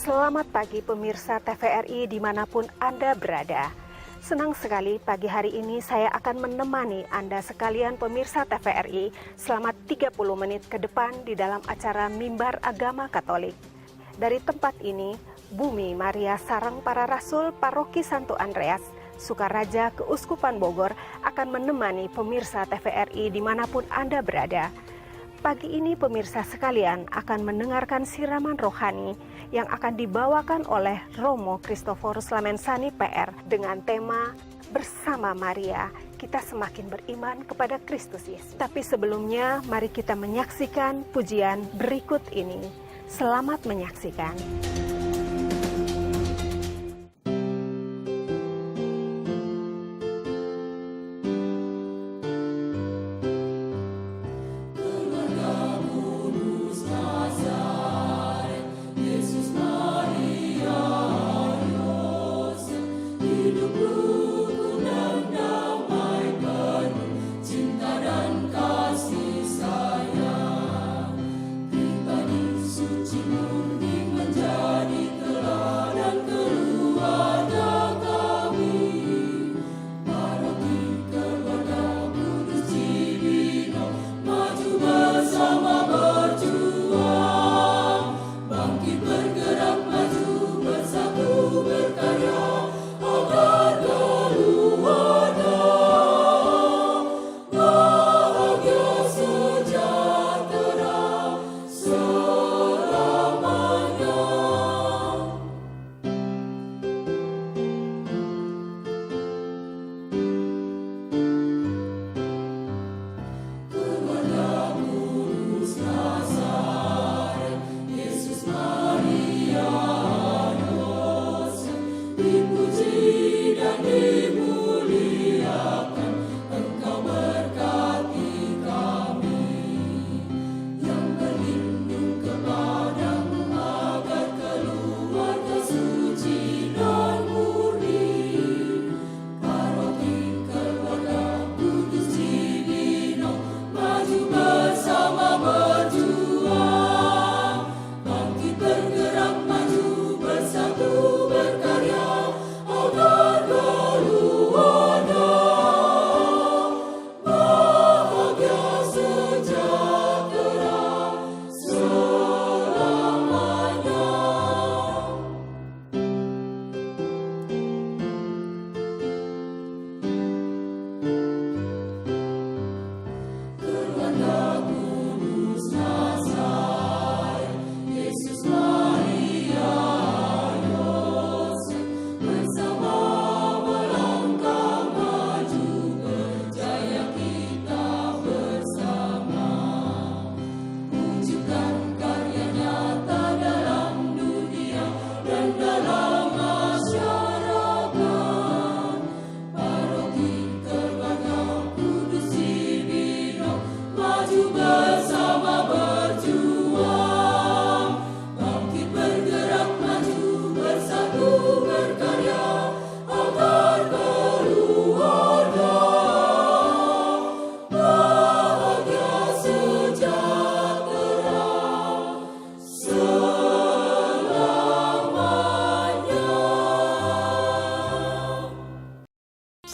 Selamat pagi pemirsa TVRI dimanapun Anda berada. Senang sekali pagi hari ini saya akan menemani Anda sekalian pemirsa TVRI selama 30 menit ke depan di dalam acara Mimbar Agama Katolik. Dari tempat ini, Bumi Maria Sarang Para Rasul Paroki Santo Andreas, Sukaraja Keuskupan Bogor akan menemani pemirsa TVRI dimanapun Anda berada. Pagi ini pemirsa sekalian akan mendengarkan siraman rohani yang akan dibawakan oleh Romo Kristoforus Lamensani PR dengan tema Bersama Maria, kita semakin beriman kepada Kristus Yesus. Tapi sebelumnya mari kita menyaksikan pujian berikut ini. Selamat menyaksikan.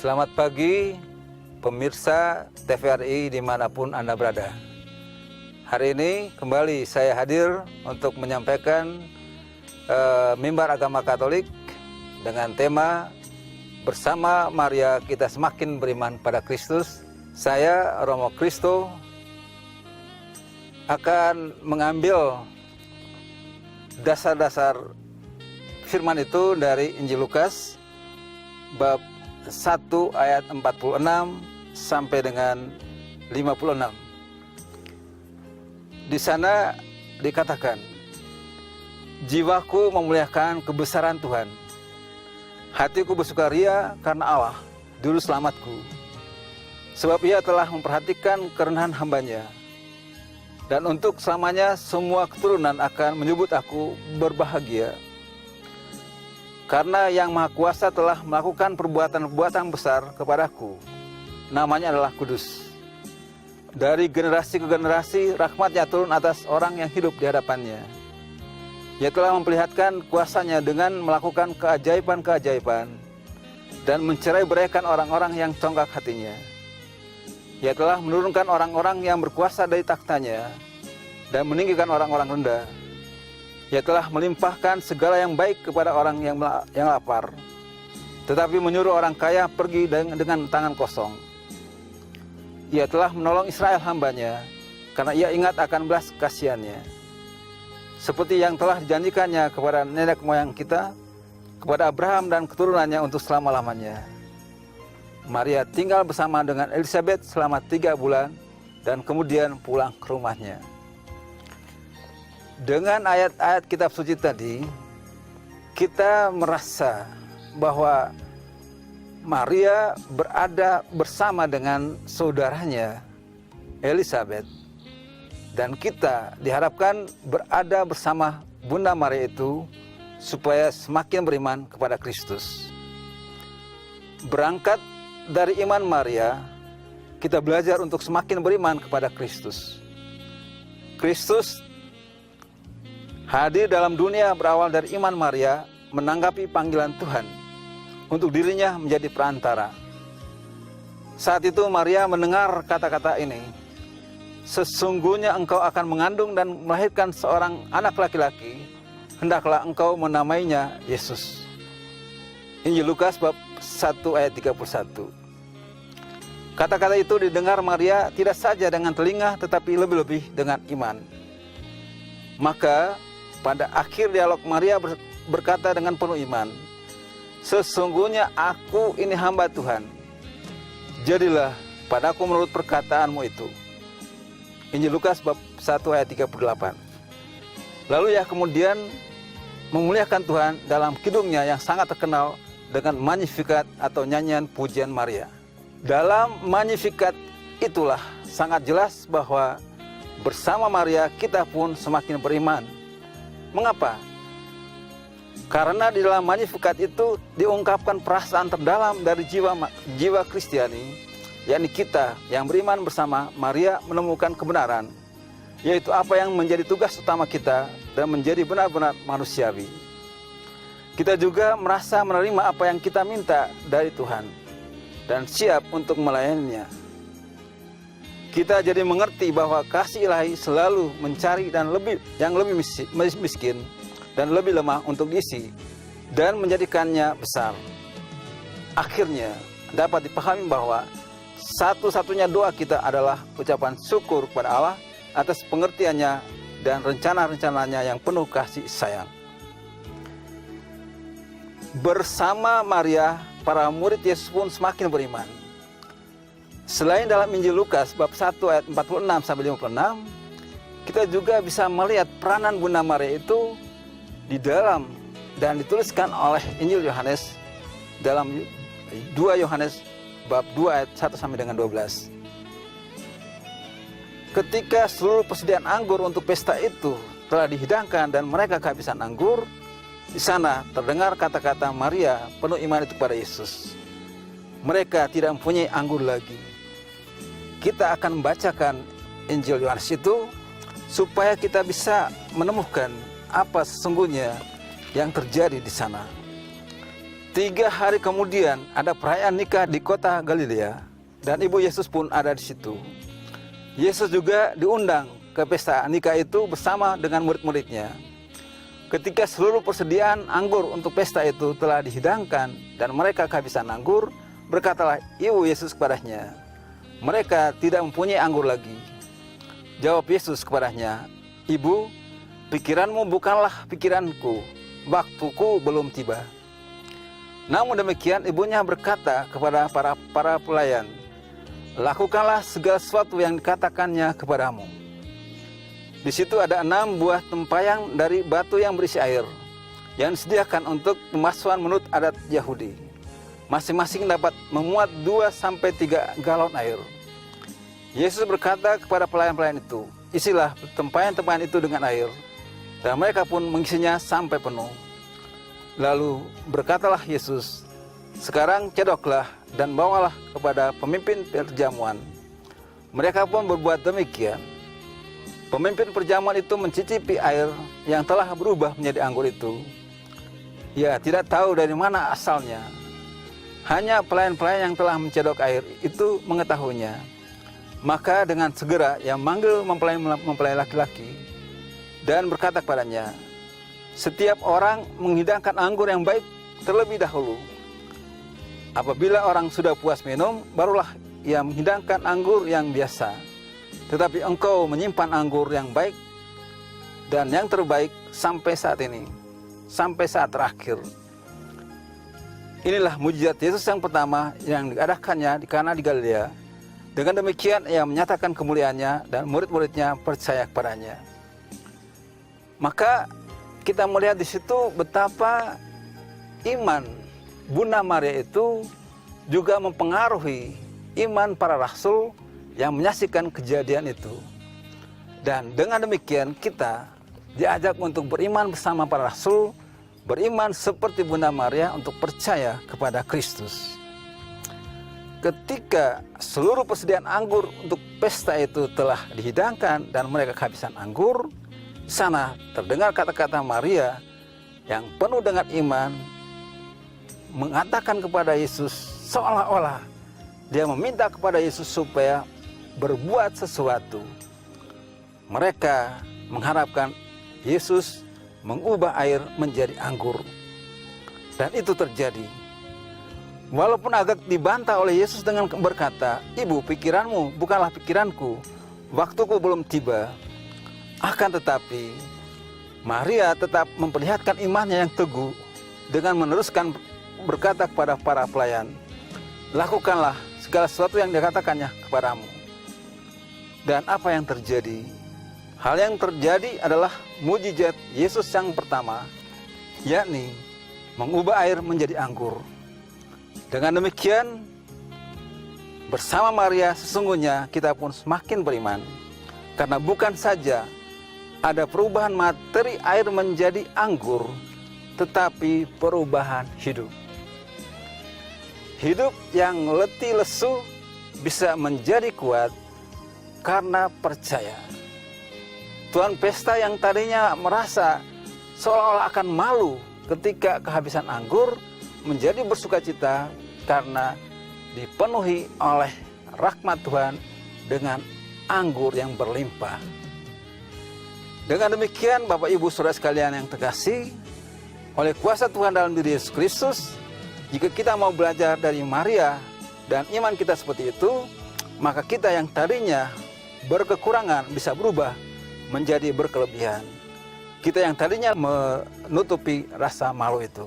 Selamat pagi pemirsa TVRI dimanapun Anda berada. Hari ini kembali saya hadir untuk menyampaikan Mimbar Agama Katolik dengan tema Bersama Maria kita semakin beriman pada Kristus. Saya Romo Kristo akan mengambil dasar-dasar firman itu dari Injil Lukas bab 1 ayat 46 sampai dengan 56. Di sana dikatakan, jiwaku memuliakan kebesaran Tuhan. Hatiku bersukaria karena Allah, juru selamatku. Sebab ia telah memperhatikan kerenahan hambanya. Dan untuk selamanya semua keturunan akan menyebut aku berbahagia. Karena Yang Maha Kuasa telah melakukan perbuatan-perbuatan besar kepadaku. Namanya adalah kudus. Dari generasi ke generasi rahmatnya turun atas orang yang hidup di hadapannya. Ia telah memperlihatkan kuasanya dengan melakukan keajaiban-keajaiban dan mencerai-beraikan orang-orang yang congkak hatinya. Ia telah menurunkan orang-orang yang berkuasa dari takhtanya dan meninggikan orang-orang rendah. Ia telah melimpahkan segala yang baik kepada orang yang lapar, tetapi menyuruh orang kaya pergi dengan tangan kosong. Ia telah menolong Israel hambanya, karena ia ingat akan belas kasihannya, seperti yang telah dijanjikannya kepada nenek moyang kita, kepada Abraham dan keturunannya untuk selama-lamanya. Maria tinggal bersama dengan Elizabeth selama 3 bulan dan kemudian pulang ke rumahnya. Dengan ayat-ayat kitab suci tadi, kita merasa bahwa Maria berada bersama dengan saudaranya Elizabeth, dan kita diharapkan berada bersama Bunda Maria itu supaya semakin beriman kepada Kristus. Berangkat dari iman Maria, kita belajar untuk semakin beriman kepada Kristus. Kristus hadir dalam dunia berawal dari iman Maria menanggapi panggilan Tuhan untuk dirinya menjadi perantara. Saat itu Maria mendengar kata-kata ini, "Sesungguhnya engkau akan mengandung dan melahirkan seorang anak laki-laki, hendaklah engkau menamainya Yesus." Injil Lukas bab 1 ayat 31. Kata-kata itu didengar Maria tidak saja dengan telinga tetapi lebih-lebih dengan iman. Maka pada akhir dialog Maria berkata dengan penuh iman, "Sesungguhnya aku ini hamba Tuhan, jadilah padaku menurut perkataanmu itu." Injil Lukas bab 1 ayat 38. Lalu ia kemudian memuliakan Tuhan dalam kidungnya yang sangat terkenal dengan Magnificat atau nyanyian pujian Maria. Dalam Magnificat itulah sangat jelas bahwa bersama Maria kita pun semakin beriman. Mengapa? Karena di dalam Magnificat itu diungkapkan perasaan terdalam dari jiwa Kristiani, yakni kita yang beriman bersama Maria menemukan kebenaran, yaitu apa yang menjadi tugas utama kita dan menjadi benar-benar manusiawi. Kita juga merasa menerima apa yang kita minta dari Tuhan dan siap untuk melayaninya. Kita jadi mengerti bahwa kasih ilahi selalu mencari yang lebih miskin dan lebih lemah untuk diisi dan menjadikannya besar. Akhirnya dapat dipahami bahwa satu-satunya doa kita adalah ucapan syukur kepada Allah atas pengertiannya dan rencana-rencananya yang penuh kasih sayang. Bersama Maria, para murid Yesus pun semakin beriman. Selain dalam Injil Lukas bab 1 ayat 46-56, kita juga bisa melihat peranan Bunda Maria itu di dalam dan dituliskan oleh Injil Yohanes dalam 2 Yohanes bab 2 ayat 1-12. Ketika seluruh persediaan anggur untuk pesta itu telah dihidangkan dan mereka kehabisan anggur, di sana terdengar kata-kata Maria penuh iman itu kepada Yesus. Mereka tidak mempunyai anggur lagi. Kita akan membacakan Injil Yohanes itu supaya kita bisa menemukan apa sesungguhnya yang terjadi di sana. 3 hari kemudian ada perayaan nikah di kota Galilea dan ibu Yesus pun ada di situ. Yesus juga diundang ke pesta nikah itu bersama dengan murid-muridnya. Ketika seluruh persediaan anggur untuk pesta itu telah dihidangkan dan mereka kehabisan anggur, berkatalah ibu Yesus kepadanya, "Mereka tidak mempunyai anggur lagi." Jawab Yesus kepadanya, "Ibu, pikiranmu bukanlah pikiranku, waktuku belum tiba." Namun demikian ibunya berkata kepada para pelayan, "Lakukanlah segala sesuatu yang dikatakannya kepadamu." Di situ ada 6 buah tempayan dari batu yang berisi air yang disediakan untuk pembasuhan menurut adat Yahudi. Masing-masing dapat memuat 2-3 galon air. Yesus berkata kepada pelayan-pelayan itu, "Isilah tempayan-tempayan itu dengan air." Dan mereka pun mengisinya sampai penuh. Lalu berkatalah Yesus, "Sekarang cedoklah dan bawalah kepada pemimpin perjamuan." Mereka pun berbuat demikian. pemimpin perjamuan itu mencicipi air yang telah berubah menjadi anggur itu. Ia tidak tahu dari mana asalnya. Hanya pelayan-pelayan yang telah mencedok air itu mengetahuinya. Maka dengan segera ia manggil mempelai laki-laki dan berkata kepadanya, setiap orang menghidangkan anggur yang baik terlebih dahulu. Apabila orang sudah puas minum, barulah ia menghidangkan anggur yang biasa. Tetapi engkau menyimpan anggur yang baik dan yang terbaik sampai saat ini, sampai saat terakhir. Inilah mujizat Yesus yang pertama yang diadakannya di Kana di Galilea. Dengan demikian ia menyatakan kemuliaannya dan murid-muridnya percaya kepadanya. Maka kita melihat di situ betapa iman Bunda Maria itu juga mempengaruhi iman para rasul yang menyaksikan kejadian itu. Dan dengan demikian kita diajak untuk beriman bersama para rasul, beriman seperti Bunda Maria untuk percaya kepada Kristus. Ketika seluruh persediaan anggur untuk pesta itu telah dihidangkan dan mereka kehabisan anggur, di sana terdengar kata-kata Maria yang penuh dengan iman mengatakan kepada Yesus, seolah-olah dia meminta kepada Yesus supaya berbuat sesuatu. Mereka mengharapkan Yesus mengubah air menjadi anggur. Dan itu terjadi. Walaupun agak dibantah oleh Yesus dengan berkata, Ibu, pikiranmu bukanlah pikiranku, waktuku belum tiba. Akan tetapi Maria tetap memperlihatkan imannya yang teguh dengan meneruskan berkata kepada para pelayan, lakukanlah segala sesuatu yang dikatakannya kepadamu. Dan apa yang terjadi? Hal yang terjadi adalah mujizat Yesus yang pertama, yakni mengubah air menjadi anggur. Dengan demikian, bersama Maria sesungguhnya kita pun semakin beriman. Karena bukan saja ada perubahan materi air menjadi anggur, tetapi perubahan hidup. Hidup yang letih lesu bisa menjadi kuat karena percaya. Tuan pesta yang tadinya merasa seolah-olah akan malu ketika kehabisan anggur, menjadi bersukacita karena dipenuhi oleh rahmat Tuhan dengan anggur yang berlimpah. Dengan demikian, Bapak Ibu Saudara sekalian yang terkasih, oleh kuasa Tuhan dalam diri Yesus Kristus, jika kita mau belajar dari Maria dan iman kita seperti itu, maka kita yang tadinya berkekurangan bisa berubah menjadi berkelebihan. Kita yang tadinya menutupi rasa malu itu.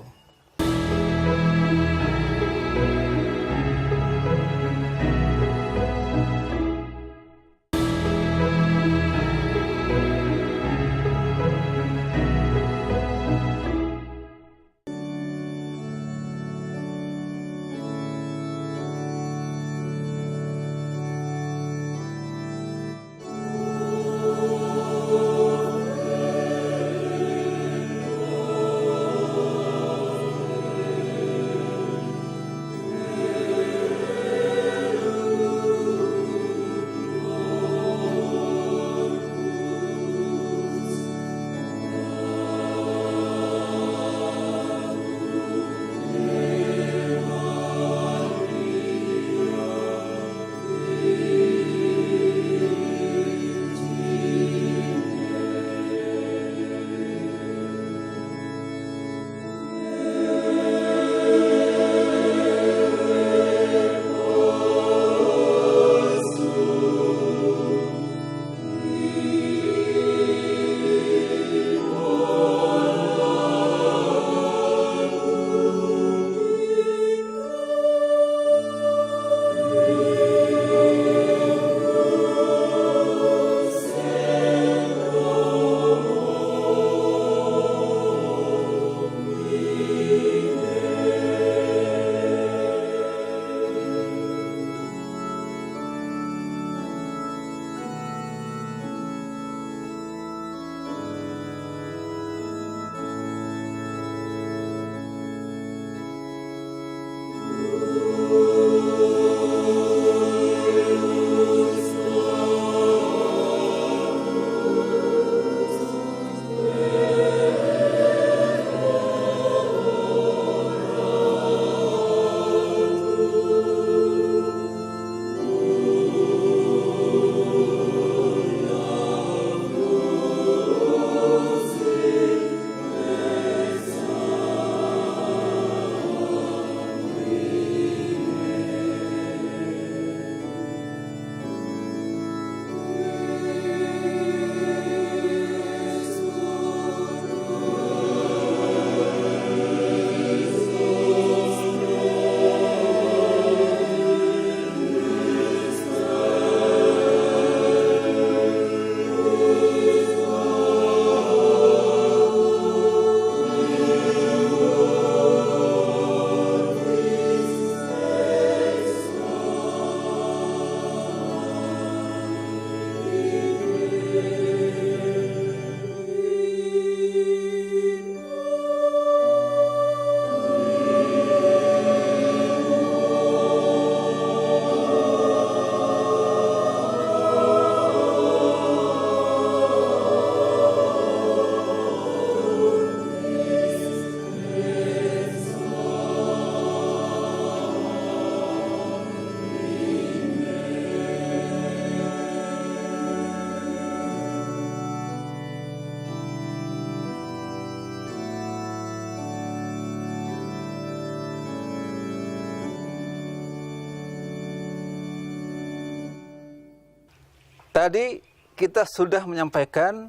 Tadi kita sudah menyampaikan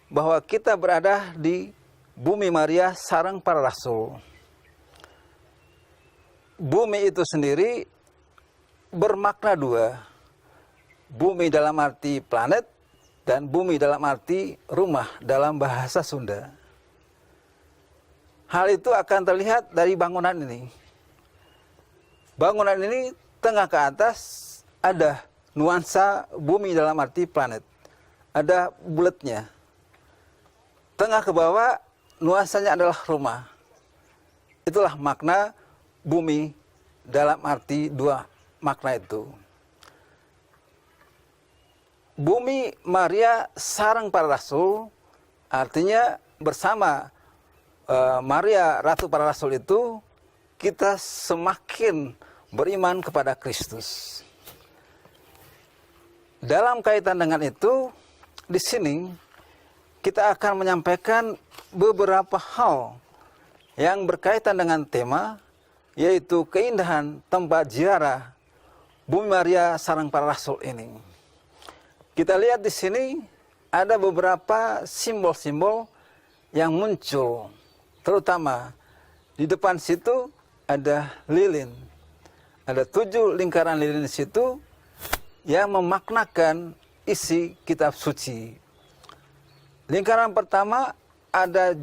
bahwa kita berada di bumi Maria, sarang para rasul. Bumi itu sendiri bermakna dua. Bumi dalam arti planet dan bumi dalam arti rumah dalam bahasa Sunda. Hal itu akan terlihat dari bangunan ini. Bangunan ini tengah ke atas ada nuansa bumi dalam arti planet. Ada bulatnya. Tengah ke bawah nuansanya adalah rumah. Itulah makna bumi dalam arti dua makna itu. Bumi Maria sarang para rasul artinya bersama Maria Ratu para Rasul itu kita semakin beriman kepada Kristus. Dalam kaitan dengan itu, di sini kita akan menyampaikan beberapa hal yang berkaitan dengan tema, yaitu keindahan tempat ziarah bumi Maria sarang para rasul ini. Kita lihat di sini ada beberapa simbol-simbol yang muncul, terutama di depan situ ada lilin. Ada 7 lingkaran lilin di situ yang memaknakan isi kitab suci. Lingkaran pertama ada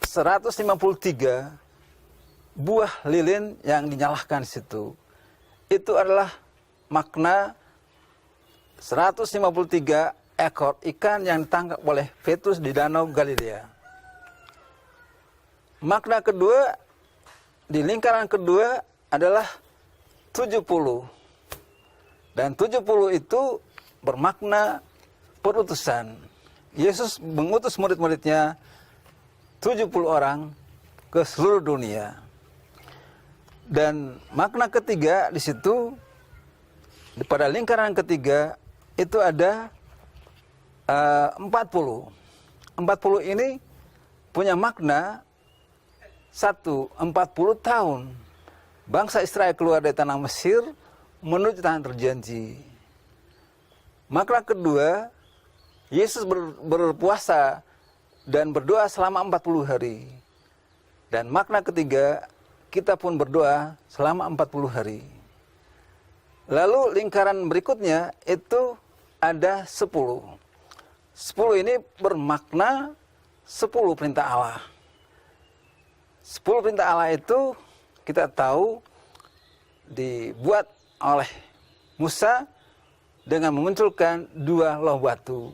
153 buah lilin yang dinyalakan di situ. Itu adalah makna 153 ekor ikan yang ditangkap oleh Petrus di Danau Galilea. Makna kedua, di lingkaran kedua adalah 70. Dan 70 itu bermakna perutusan. Yesus mengutus murid-muridnya 70 orang ke seluruh dunia. Dan makna ketiga di situ, pada lingkaran ketiga itu ada 40. 40 ini punya makna 1, 40 tahun bangsa Israel keluar dari tanah Mesir menuju tanah terjanji. Makna kedua, Yesus berpuasa dan berdoa selama 40 hari. Dan makna ketiga, kita pun berdoa selama 40 hari. Lalu lingkaran berikutnya itu ada 10. 10 ini bermakna 10 perintah Allah. 10 perintah Allah itu kita tahu dibuat oleh Musa dengan memunculkan 2 loh batu.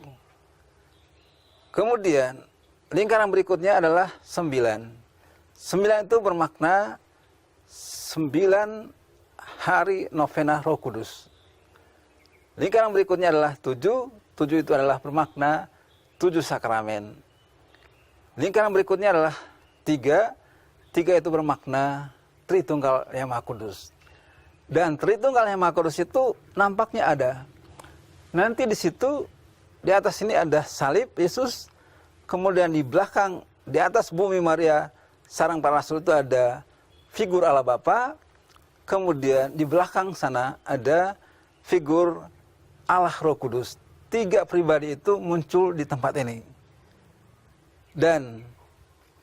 Kemudian lingkaran berikutnya adalah 9. 9 itu bermakna 9 hari novena Roh Kudus. Lingkaran berikutnya adalah 7. 7 itu adalah bermakna 7 sakramen. Lingkaran berikutnya adalah 3. 3 itu bermakna Tritunggal Yang Maha Kudus. Dan Tritunggal Yang Maha Kudus itu nampaknya ada. Nanti di situ, di atas ini ada salib Yesus. Kemudian di belakang, di atas bumi Maria sarang para rasul itu ada figur Allah Bapa. Kemudian di belakang sana ada figur Allah Roh Kudus. 3 pribadi itu muncul di tempat ini. Dan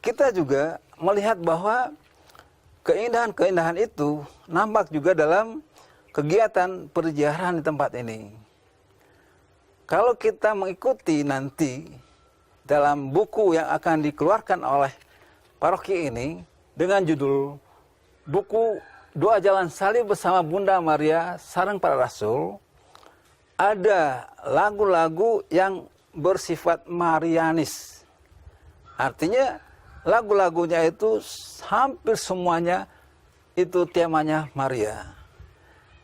kita juga melihat bahwa keindahan-keindahan itu nampak juga dalam kegiatan perziarahan di tempat ini. Kalau kita mengikuti nanti dalam buku yang akan dikeluarkan oleh paroki ini dengan judul buku Doa Jalan Salib bersama Bunda Maria Sarang Para Rasul, ada lagu-lagu yang bersifat Marianis. Artinya lagu-lagunya itu hampir semuanya itu temanya Maria.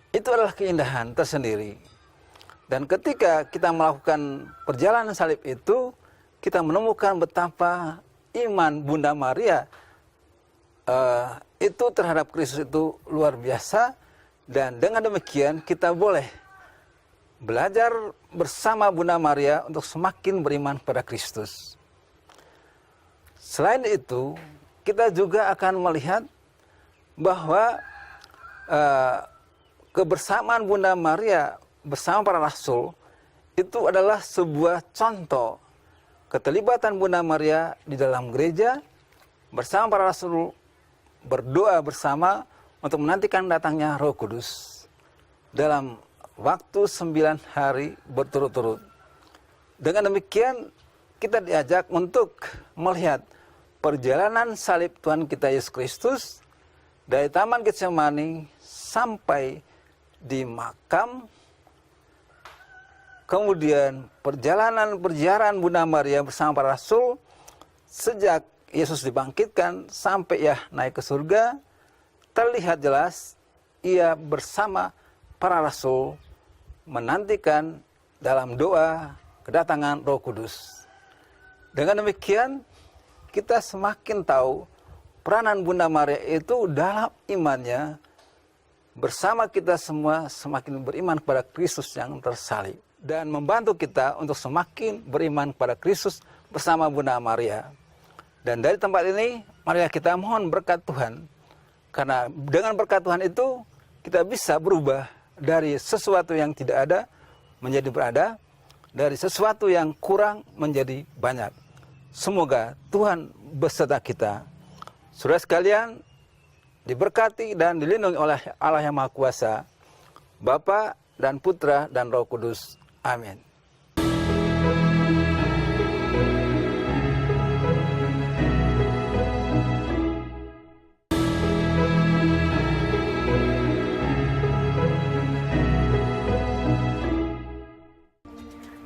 Itu adalah keindahan tersendiri. Dan ketika kita melakukan perjalanan salib itu, kita menemukan betapa iman Bunda Maria itu terhadap Kristus itu luar biasa. Dan dengan demikian kita boleh belajar bersama Bunda Maria untuk semakin beriman kepada Kristus. Selain itu, kita juga akan melihat bahwa kebersamaan Bunda Maria bersama para rasul itu adalah sebuah contoh keterlibatan Bunda Maria di dalam gereja bersama para rasul, berdoa bersama untuk menantikan datangnya Roh Kudus dalam waktu 9 hari berturut-turut. Dengan demikian kita diajak untuk melihat perjalanan salib Tuhan kita Yesus Kristus dari Taman Getsemani sampai di makam, kemudian perjalanan Bunda Maria bersama para rasul sejak Yesus dibangkitkan sampai ia naik ke surga. Terlihat jelas ia bersama para rasul menantikan dalam doa kedatangan Roh Kudus. Dengan demikian kita semakin tahu peranan Bunda Maria itu dalam imannya bersama kita semua semakin beriman kepada Kristus yang tersalib dan membantu kita untuk semakin beriman kepada Kristus bersama Bunda Maria. Dan dari tempat ini, marilah kita mohon berkat Tuhan. Karena dengan berkat Tuhan itu, kita bisa berubah dari sesuatu yang tidak ada menjadi berada, dari sesuatu yang kurang menjadi banyak. Semoga Tuhan beserta kita. Saudara sekalian, diberkati dan dilindungi oleh Allah yang Maha Kuasa, Bapa dan Putra dan Roh Kudus. Amin.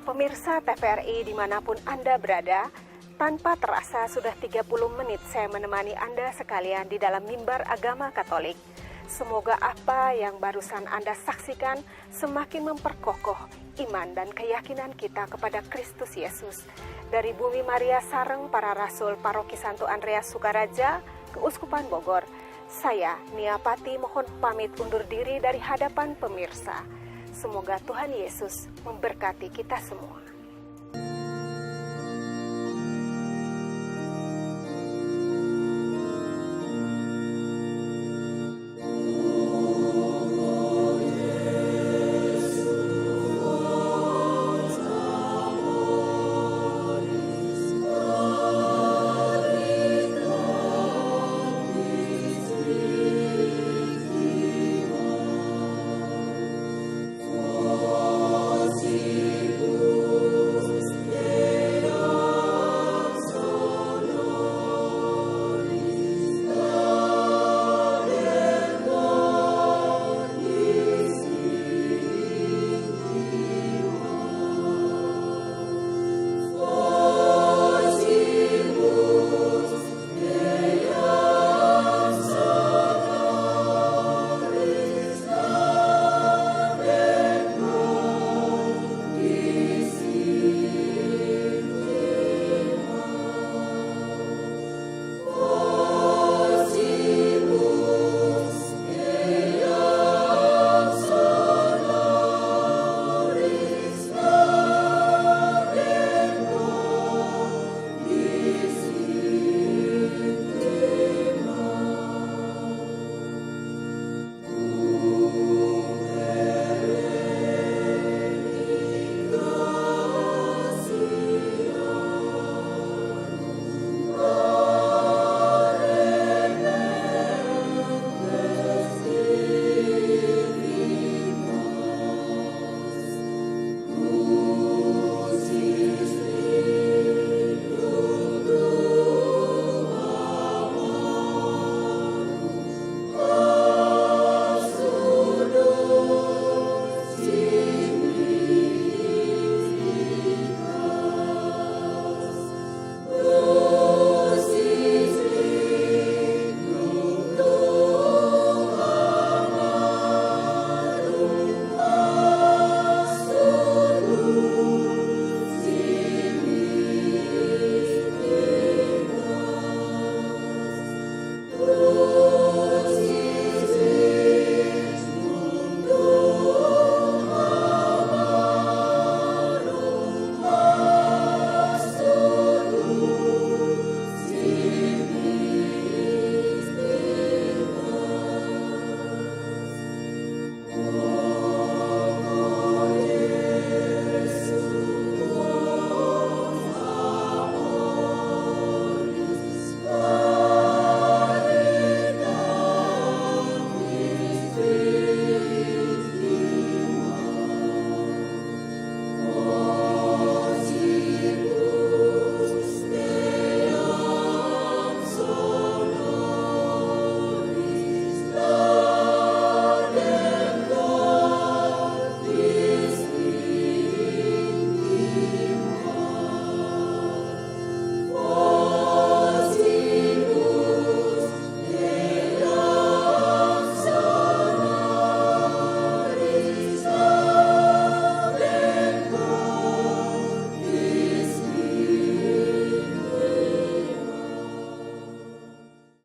Pemirsa TVRI dimanapun Anda berada, tanpa terasa sudah 30 menit saya menemani Anda sekalian di dalam mimbar agama Katolik. Semoga apa yang barusan Anda saksikan semakin memperkokoh iman dan keyakinan kita kepada Kristus Yesus. Dari Bumi Maria Sareng Para Rasul Paroki Santo Andreas Sukaraja, Keuskupan Bogor, saya Nia Pati mohon pamit undur diri dari hadapan pemirsa. Semoga Tuhan Yesus memberkati kita semua.